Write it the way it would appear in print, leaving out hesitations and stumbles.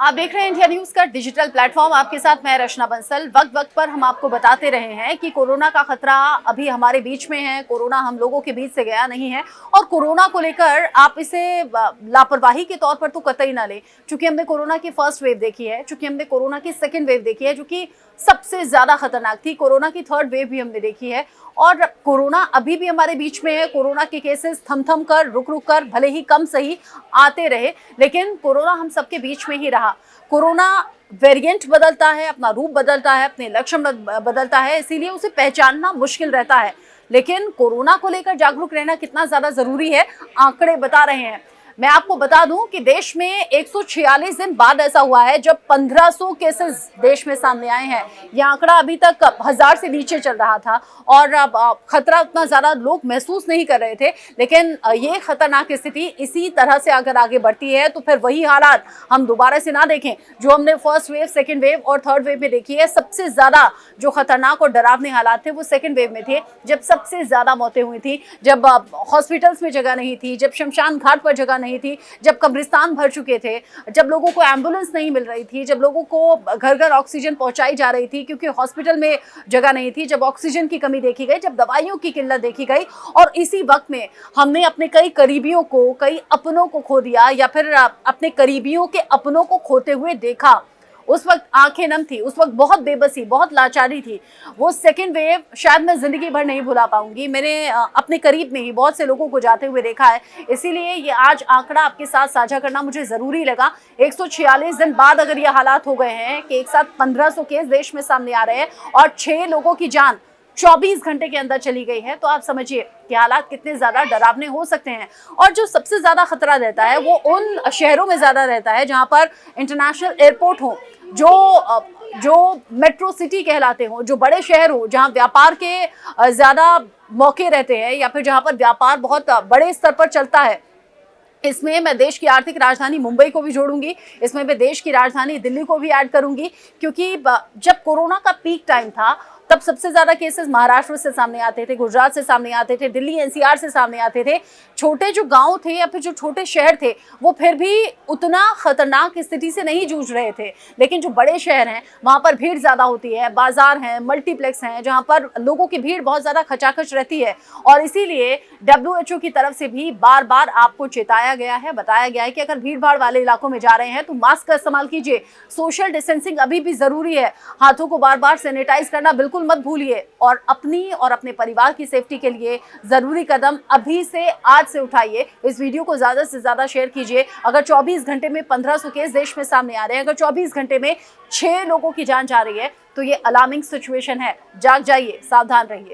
आप देख रहे हैं इंडिया न्यूज का डिजिटल प्लेटफॉर्म। आपके साथ मैं रचना बंसल। वक्त वक्त पर हम आपको बताते रहे हैं कि कोरोना का खतरा अभी हमारे बीच में है। कोरोना हम लोगों के बीच से गया नहीं है और कोरोना को लेकर आप इसे लापरवाही के तौर पर तो कतई ना लें। चूंकि हमने कोरोना की फर्स्ट वेव देखी है, चूंकि हमने कोरोना की सेकेंड वेव देखी है जो कि सबसे ज्यादा खतरनाक थी, कोरोना की थर्ड वेव भी हमने देखी है और कोरोना अभी भी हमारे बीच में है। कोरोना के केसेस थम कर रुक कर भले ही कम सही आते रहे, लेकिन कोरोना हम सबके बीच में ही रहा। कोरोना वेरिएंट बदलता है, अपना रूप बदलता है, अपने लक्षण बदलता है, इसीलिए उसे पहचानना मुश्किल रहता है। लेकिन कोरोना को लेकर जागरूक रहना कितना ज्यादा जरूरी है, आंकड़े बता रहे हैं। मैं आपको बता दूं कि देश में 146 दिन बाद ऐसा हुआ है जब 1500 केसेस देश में सामने आए हैं। यह आंकड़ा अभी तक 1000 से नीचे चल रहा था और खतरा उतना ज्यादा लोग महसूस नहीं कर रहे थे। लेकिन ये खतरनाक स्थिति इसी तरह से अगर आगे बढ़ती है तो फिर वही हालात हम दोबारा से ना देखें जो हमने फर्स्ट वेव, सेकेंड वेव और थर्ड वेव में देखी है। सबसे ज्यादा जो खतरनाक और डरावने हालात थे वो सेकेंड वेव में थे, जब सबसे ज्यादा मौतें हुई थी, जब हॉस्पिटल्स में जगह नहीं थी, जब शमशान घाट पर जगह नहीं थी, जब कब्रिस्तान भर चुके थे, जब लोगों को एम्बुलेंस नहीं मिल रही थी, जब लोगों को घर घर ऑक्सीजन पहुंचाई जा रही थी क्योंकि हॉस्पिटल में जगह नहीं थी, जब ऑक्सीजन की कमी देखी गई, जब दवाइयों की किल्लत देखी गई। और इसी वक्त में हमने अपने कई करीबियों को, कई अपनों को खो दिया या फिर अपने करीबियों के अपनों को खोते हुए देखा। उस वक्त आंखें नम थी, उस वक्त बहुत बेबसी, बहुत लाचारी थी। वो सेकेंड वेव शायद मैं जिंदगी भर नहीं भुला पाऊंगी। मैंने अपने करीब में ही बहुत से लोगों को जाते हुए देखा है, इसीलिए ये आज आंकड़ा आपके साथ साझा करना मुझे जरूरी लगा। 146 दिन बाद अगर ये हालात हो गए हैं कि एक साथ 1500 केस देश में सामने आ रहे हैं और 6 लोगों की जान 24 घंटे के अंदर चली गई है, तो आप समझिए कि हालात कितने ज्यादा डरावने हो सकते हैं। और जो सबसे ज्यादा खतरा रहता है वो उन शहरों में ज्यादा रहता है जहां पर इंटरनेशनल एयरपोर्ट हो, जो मेट्रो सिटी कहलाते हो, जो बड़े शहर हो, जहां व्यापार के ज्यादा मौके रहते हैं या फिर जहां पर व्यापार बहुत बड़े स्तर पर चलता है। इसमें मैं देश की आर्थिक राजधानी मुंबई को भी जोड़ूंगी, इसमें मैं देश की राजधानी दिल्ली को भी ऐड करूंगी, क्योंकि जब कोरोना का पीक टाइम था तब सबसे ज्यादा केसेस महाराष्ट्र से सामने आते थे, गुजरात से सामने आते थे, दिल्ली एनसीआर से सामने आते थे। छोटे जो गांव थे या फिर जो छोटे शहर थे वो फिर भी उतना खतरनाक स्थिति से नहीं जूझ रहे थे, लेकिन जो बड़े शहर हैं वहां पर भीड़ ज्यादा होती है, बाजार हैं, मल्टीप्लेक्स हैं, जहां पर लोगों की भीड़ बहुत ज्यादा खचाखच रहती है। और इसीलिए WHO की तरफ से भी बार बार आपको चेताया गया है, बताया गया है कि अगर भीड़ भाड़ वाले इलाकों में जा रहे हैं तो मास्क का इस्तेमाल कीजिए, सोशल डिस्टेंसिंग अभी भी जरूरी है, हाथों को बार बार सैनिटाइज करना बिल्कुल मत भूलिए और अपनी और अपने परिवार की सेफ्टी के लिए जरूरी कदम अभी से, आज से उठाइए। इस वीडियो को ज्यादा से ज्यादा शेयर कीजिए। अगर 24 घंटे में 1500 केस देश में सामने आ रहे हैं, अगर 24 घंटे में 6 लोगों की जान जा रही है तो ये अलार्मिंग सिचुएशन है। जाग जाइए, सावधान रहिए।